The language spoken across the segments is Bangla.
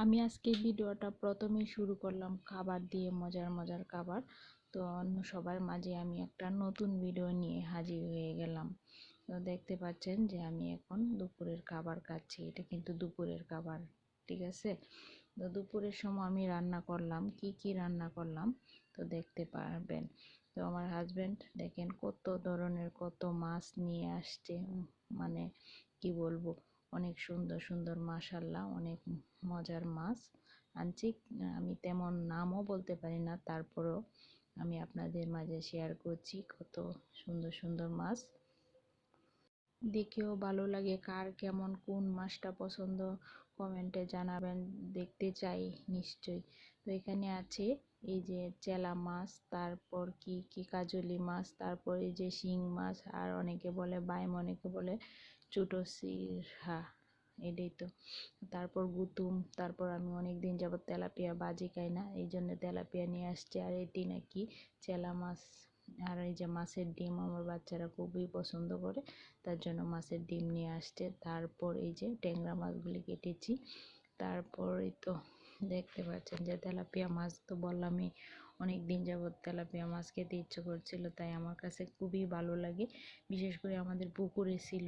আমি আজকে ভিডিওটা প্রথমেই শুরু করলাম খাবার দিয়ে, মজার মজার খাবার। তো অন্য সবার মাঝে আমি একটা নতুন ভিডিও নিয়ে হাজির হয়ে গেলাম। তো দেখতে পাচ্ছেন যে আমি এখন দুপুরের খাবার খাচ্ছি। এটা কিন্তু দুপুরের খাবার, ঠিক আছে? তো দুপুরের সময় আমি রান্না করলাম, কি রান্না করলাম তো দেখতে পারবেন। তো আমার হাজব্যান্ড দেখেন কত ধরনের কত মাছ নিয়ে আসছে, মানে কি বলবো, অনেক সুন্দর সুন্দর, মাশাল্লাহ, অনেক মজার মাছ আনছি। আমি তেমন নামও বলতে পারি না, তারপরেও আমি আপনাদের মাঝে শেয়ার করছি কত সুন্দর সুন্দর মাছ। দেখেও ভালো লাগে। কার কেমন কোন মাছটা পছন্দ কমেন্টে জানাবেন, দেখতে চাই নিশ্চয়ই। তো এখানে আছে এই যে চেলা মাছ, তারপর কি কাজলি মাছ, তারপর এই যে শিং মাছ, আর অনেকে বলে বাইম, অনেকে বলে ছোটো সিরহা, এটাই তো। তারপর গুতুম, তারপর আমি অনেক দিন যাবত তেলাপিয়া বাজি খাই না, এই জন্য তেলাপিয়া নিয়ে আসছে। আর এটি নাকি চেলা মাছ। আর এই যে মাছের ডিম আমার বাচ্চারা খুবই পছন্দ করে, তার জন্য মাছের ডিম নিয়ে আসছে। তারপর এই যে ট্যাংরা মাছগুলি কেটেছি। তারপরে তো দেখতে পাচ্ছেন যে তেলাপিয়া মাছ, তো বললামই অনেক দিন যাবত তেলাপিয়া মাছ খেতে ইচ্ছে করছিল, তাই আমার কাছে খুবই ভালো লাগে। বিশেষ করে আমাদের পুকুরে ছিল,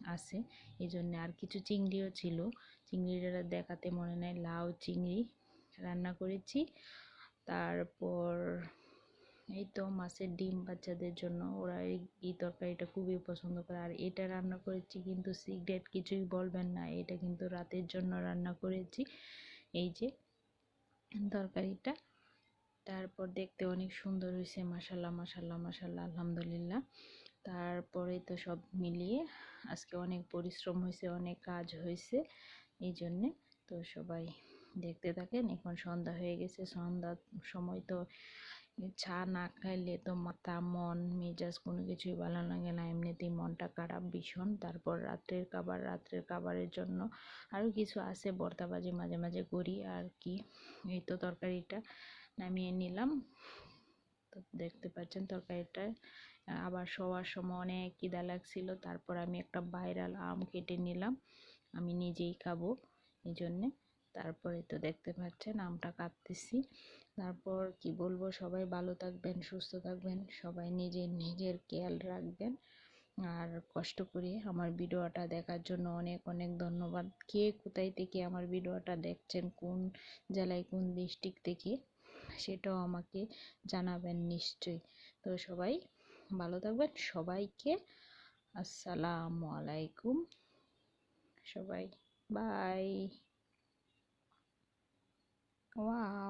আছে, এই জন্য। আর কিছু চিংড়িও ছিল, চিংড়িটা দেখাতে মনে নেই। লাউ চিংড়ি রান্না করেছি। তারপর এই তো মাছের ডিম বাচ্চাদের জন্য, ওরা এই তরকারিটা খুবই পছন্দ করে। আর এটা রান্না করেছি কিন্তু সিক্রেট কিছুই বলবেন না, এটা কিন্তু রাতের জন্য রান্না করেছি, এই যে তরকারিটা। তারপর দেখতে অনেক সুন্দর হয়েছে, মাশাল্লাহ মাশাল্লাহ মাশাল্লাহ, আলহামদুলিল্লাহ। তারপরে তো সব মিলিয়ে আজকে অনেক পরিশ্রম হয়েছে, অনেক কাজ হয়েছে, এই জন্যে। তো সবাই দেখতে থাকেন। এখন সন্ধ্যা হয়ে গেছে, সন্ধ্যার সময় তো চা না খাইলে তো মাথা মন মেজাজ কোনো কিছুই ভালো লাগে না, এমনিতেই মনটা খারাপ ভীষণ। তারপর রাত্রের খাবারের জন্য আরও কিছু আছে, ভর্তাবাজি মাঝে মাঝে করি আর কি। এই তো তরকারিটা নামিয়ে নিলাম। তো দেখতে পাচ্ছেন তরকারিটা। আবার শোয়ার সময় অনেক খিদা লাগছিল, তারপর আমি একটা ভাইরাল আম কেটে নিলাম, আমি নিজেই খাবো এই জন্যে। তারপরে তো দেখতে পাচ্ছেন আমটা কাটতেছি। তারপর কি বলবো, সবাই ভালো থাকবেন, সুস্থ থাকবেন, সবাই নিজের খেয়াল রাখবেন। আর কষ্ট করে আমার ভিডিওটা দেখার জন্য অনেক অনেক ধন্যবাদ। কে কোথায় থেকে আমার ভিডিওটা দেখছেন, কোন জেলায়, কোন ডিস্ট্রিক্ট থেকে, সেটাও আমাকে জানাবেন নিশ্চয়ই। তো সবাই ভালো থাকবেন, সবাইকে আসসালামু আলাইকুম, সবাই বাই। ওয়াও।